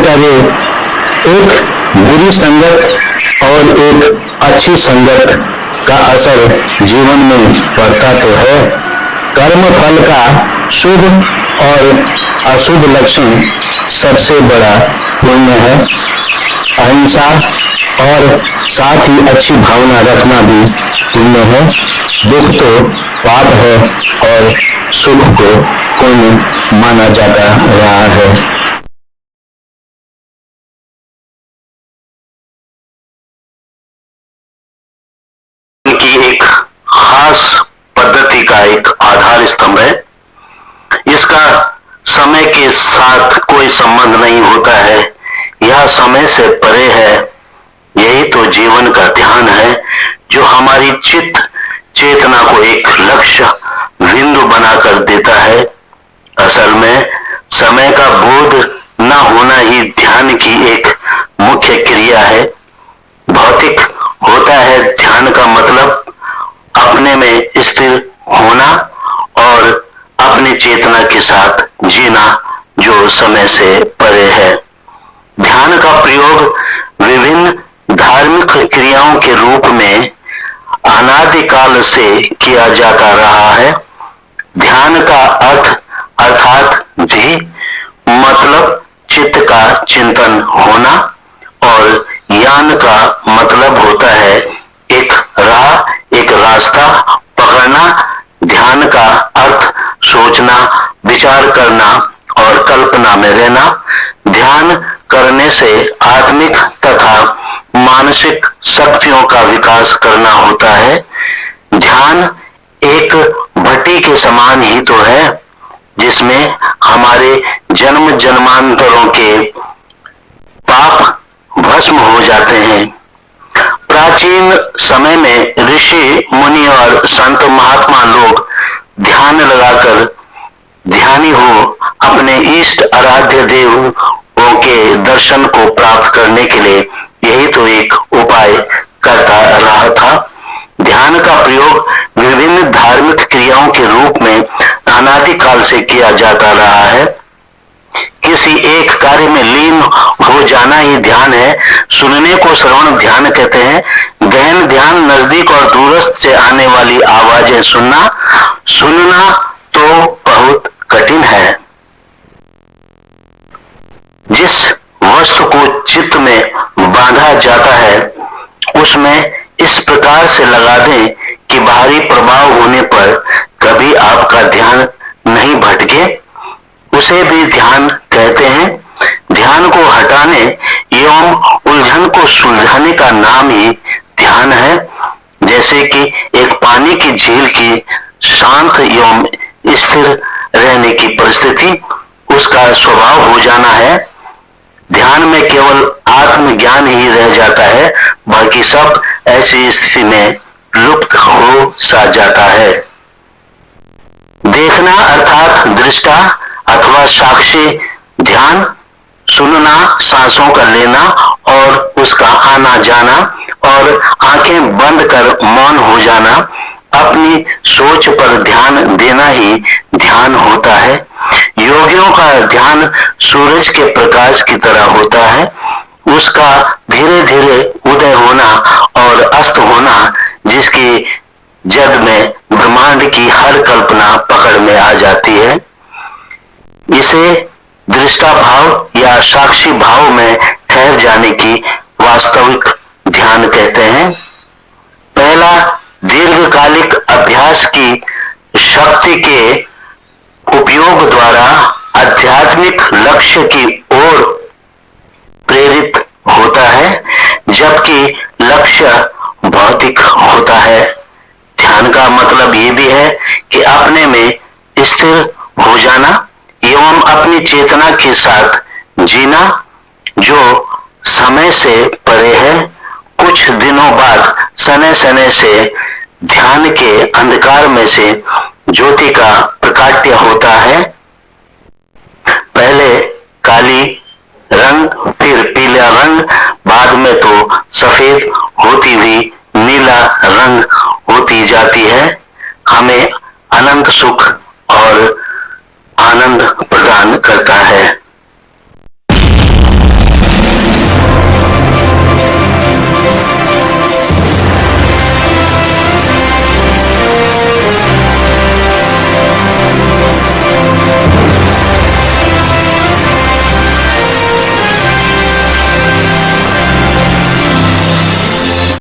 करे, एक बुरी संगत और एक अच्छी संगत का असर जीवन में पड़ता तो है। कर्म फल का शुभ और अशुभ लक्षण सबसे बड़ा पुण्य है। अहिंसा और साथ ही अच्छी भावना रखना भी पुण्य है। दुख तो पाप है और सुख को पुण्य माना जाता रहा है। की एक खास पद्धति का एक आधार स्तंभ है। इसका समय के साथ कोई संबंध नहीं होता है, यह समय से परे है। यही तो जीवन का ध्यान है, जो हमारी चित्त चेतना को एक लक्ष्य बिंदु बनाकर देता है। असल में समय का बोध न होना ही ध्यान की एक मुख्य क्रिया है। भौतिक होता है ध्यान का मतलब अपने में स्थिर होना और अपनी चेतना के साथ जीना, जो समय से परे है। ध्यान का प्रयोग विभिन्न धार्मिक क्रियाओं के रूप में अनादिकाल से किया जाता रहा है। ध्यान का अर्थ अर्थात धी मतलब चित्त का चिंतन होना और यान का मतलब होता है एक राह, एक रास्ता पकड़ना। ध्यान का अर्थ सोचना, विचार करना और कल्पना में रहना। ध्यान करने से आत्मिक तथा मानसिक शक्तियों का विकास करना होता है। ध्यान एक भट्टी के समान ही तो है, जिसमें हमारे जन्म जन्मांतरों के पाप भस्म हो जाते हैं। प्राचीन समय में ऋषि मुनि और संत महात्मा लोग ध्यान लगाकर ध्यानी हो अपने इष्ट आराध्य देवों के दर्शन को प्राप्त करने के लिए यही तो एक उपाय करता रहा था। ध्यान का प्रयोग विभिन्न धार्मिक क्रियाओं के रूप में अनादिकाल से किया जाता रहा है। किसी एक कार्य में लीन हो जाना ही ध्यान है। सुनने को श्रवण ध्यान कहते हैं। गहन ध्यान नजदीक और दूरस्थ से आने वाली आवाजें सुनना। सुनना तो बहुत कठिन है। जिस वस्तु को चित्त में बांधा जाता है उसमें इस प्रकार से लगा दें कि बाहरी प्रभाव होने पर कभी आपका ध्यान नहीं भटके, उसे भी ध्यान कहते हैं। ध्यान को हटाने एवं उलझन को सुलझाने का नाम ही ध्यान है। जैसे कि एक पानी की झील की शांत एवं स्थिर रहने की परिस्थिति उसका स्वभाव हो जाना है। ध्यान में केवल आत्मज्ञान ही रह जाता है, बाकी सब ऐसी स्थिति में लुप्त हो सा जाता है। देखना अर्थात दृष्टा अथवा साक्षी ध्यान। सुनना सांसों का लेना और उसका आना जाना और आंखें बंद कर मौन हो जाना। अपनी सोच पर ध्यान देना ही ध्यान होता है। योगियों का ध्यान सूरज के प्रकाश की तरह होता है। उसका धीरे धीरे उदय होना और अस्त होना, जिसकी जग में ब्रह्मांड की हर कल्पना पकड़ में आ जाती है। इसे दृष्टा भाव या साक्षी भाव में ठहर जाने की वास्तविक ध्यान कहते हैं। पहला दीर्घकालिक अभ्यास की शक्ति के उपयोग द्वारा आध्यात्मिक लक्ष्य की ओर प्रेरित होता है, जबकि लक्ष्य भौतिक होता है। ध्यान का मतलब ये भी है कि अपने में स्थिर हो जाना एवं अपनी चेतना के साथ जीना, जो समय से परे है। कुछ दिनों बाद सने सने से ध्यान के अंधकार में से ज्योति का प्रकाट्य होता है। पहले काली रंग, फिर पीला रंग, बाद में तो सफेद होती हुई नीला रंग होती जाती है। हमें अनंत सुख